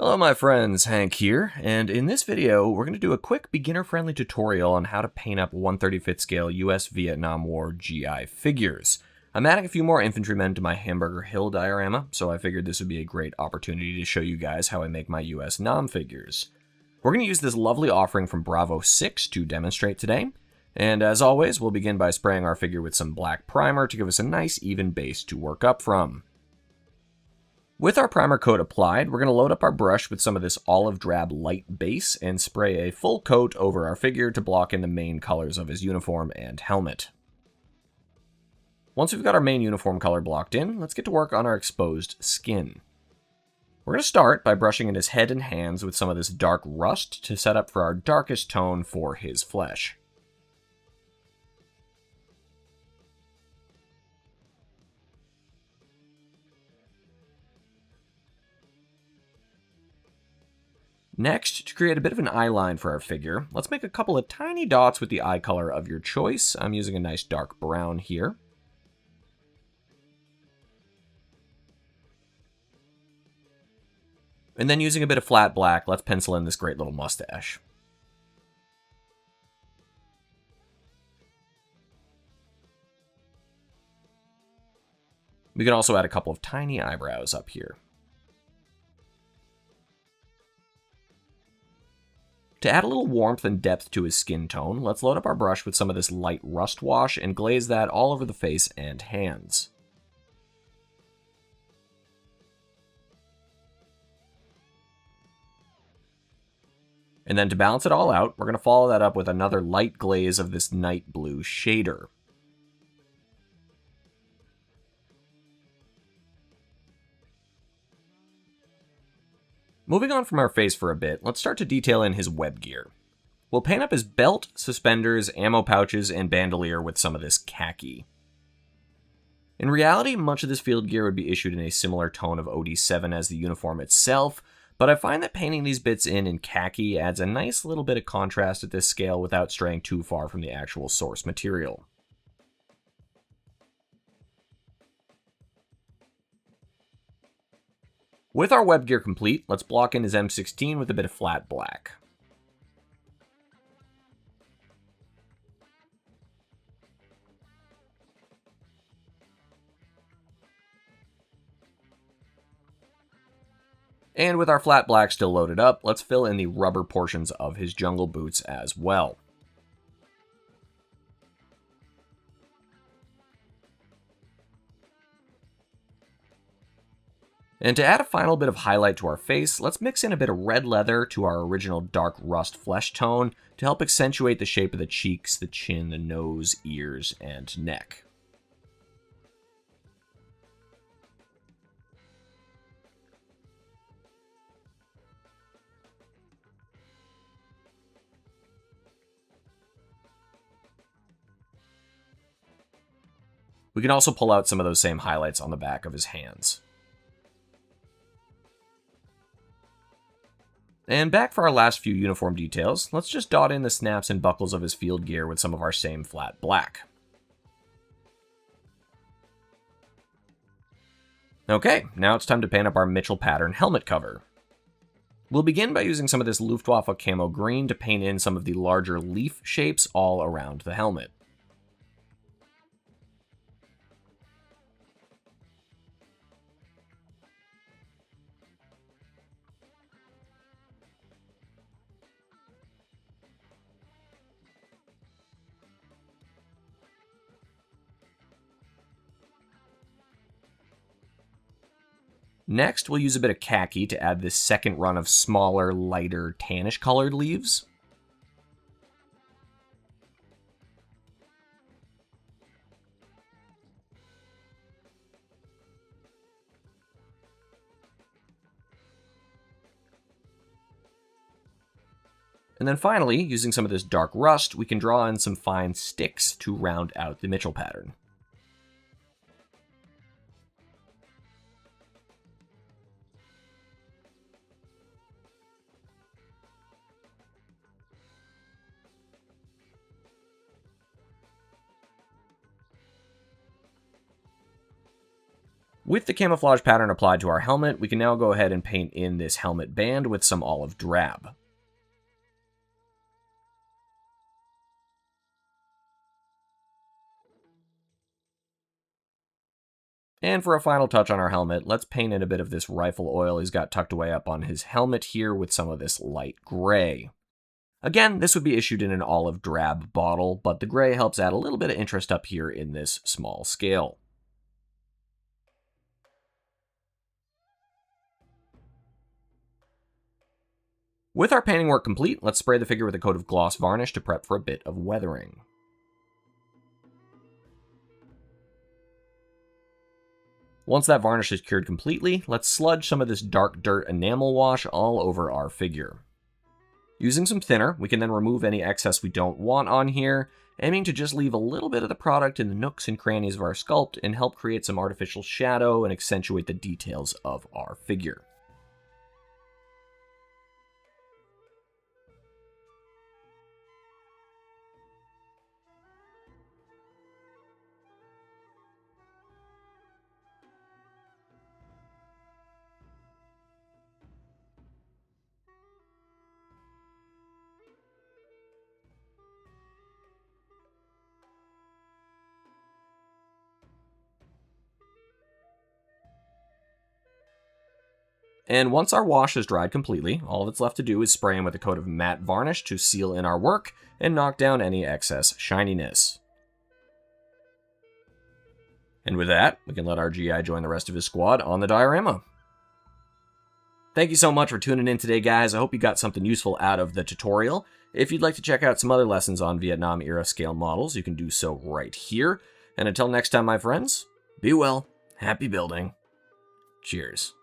Hello my friends, Hank here, and in this video we're going to do a quick beginner-friendly tutorial on how to paint up 1/35th scale US Vietnam War GI figures. I'm adding a few more infantrymen to my Hamburger Hill diorama, so I figured this would be a great opportunity to show you guys how I make my US NAM figures. We're going to use this lovely offering from Bravo 6 to demonstrate today, and as always we'll begin by spraying our figure with some black primer to give us a nice even base to work up from. With our primer coat applied, we're going to load up our brush with some of this olive drab light base and spray a full coat over our figure to block in the main colors of his uniform and helmet. Once we've got our main uniform color blocked in, let's get to work on our exposed skin. We're going to start by brushing in his head and hands with some of this dark rust to set up for our darkest tone for his flesh. Next, to create a bit of an eye line for our figure, let's make a couple of tiny dots with the eye color of your choice. I'm using a nice dark brown here. And then using a bit of flat black, let's pencil in this great little mustache. We can also add a couple of tiny eyebrows up here. To add a little warmth and depth to his skin tone, let's load up our brush with some of this light rust wash and glaze that all over the face and hands. And then to balance it all out, we're going to follow that up with another light glaze of this night blue shader. Moving on from our face for a bit, let's start to detail in his web gear. We'll paint up his belt, suspenders, ammo pouches, and bandolier with some of this khaki. In reality, much of this field gear would be issued in a similar tone of OD7 as the uniform itself, but I find that painting these bits in khaki adds a nice little bit of contrast at this scale without straying too far from the actual source material. With our web gear complete, let's block in his M16 with a bit of flat black. And with our flat black still loaded up, let's fill in the rubber portions of his jungle boots as well. And to add a final bit of highlight to our face, let's mix in a bit of red leather to our original dark rust flesh tone to help accentuate the shape of the cheeks, the chin, the nose, ears, and neck. We can also pull out some of those same highlights on the back of his hands. And back for our last few uniform details, let's just dot in the snaps and buckles of his field gear with some of our same flat black. Okay, now it's time to paint up our Mitchell pattern helmet cover. We'll begin by using some of this Luftwaffe camo green to paint in some of the larger leaf shapes all around the helmet. Next, we'll use a bit of khaki to add this second run of smaller, lighter, tannish colored leaves. And then finally, using some of this dark rust, we can draw in some fine sticks to round out the Mitchell pattern. With the camouflage pattern applied to our helmet, we can now go ahead and paint in this helmet band with some olive drab. And for a final touch on our helmet, let's paint in a bit of this rifle oil he's got tucked away up on his helmet here with some of this light gray. Again, this would be issued in an olive drab bottle, but the gray helps add a little bit of interest up here in this small scale. With our painting work complete, let's spray the figure with a coat of gloss varnish to prep for a bit of weathering. Once that varnish is cured completely, let's sludge some of this dark dirt enamel wash all over our figure. Using some thinner, we can then remove any excess we don't want on here, aiming to just leave a little bit of the product in the nooks and crannies of our sculpt and help create some artificial shadow and accentuate the details of our figure. And once our wash has dried completely, all that's left to do is spray in with a coat of matte varnish to seal in our work and knock down any excess shininess. And with that, we can let our GI join the rest of his squad on the diorama. Thank you so much for tuning in today, guys. I hope you got something useful out of the tutorial. If you'd like to check out some other lessons on Vietnam-era scale models, you can do so right here. And until next time, my friends, be well, happy building, cheers.